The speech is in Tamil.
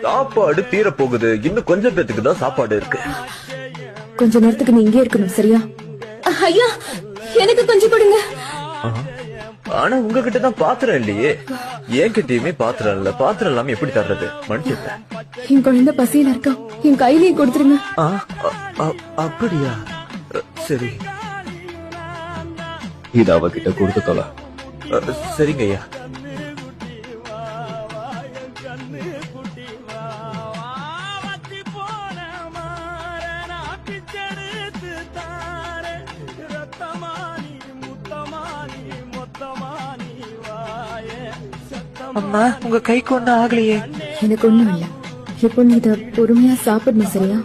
சாப்பாடு தீர போகுது. இன்னும் கொஞ்சம் பேத்துக்கு தான் சாப்பாடு இருக்கு. கொஞ்ச நேரத்துக்கு நீ இங்கே இருக்கணும், சரியா? ஐயா, எனக்கு கொஞ்சம் கொடுங்க. ஆனா உங்ககிட்ட தான் பாத்திரம் இல்லையே. என்கிட்டயுமே பாத்திரம் இல்ல. பாத்திரம் இல்லாம எப்படி தர்றது? மன்னிச்சிருக்க. என் குழந்தை பசியில இருக்கா, என் கையிலேயே கொடுத்துருங்க. அப்படியா? சரி, இது அவகிட்ட கொடுத்து தொலை. சரிங்க ஐயா. அம்மா, உங்க கைக்கு ஒண்ணும் ஆகலையே. எனக்கு ஒண்ணும் இல்ல. இப்போ நீ இத பொறுமையா சாப்பிடணும், சரியா?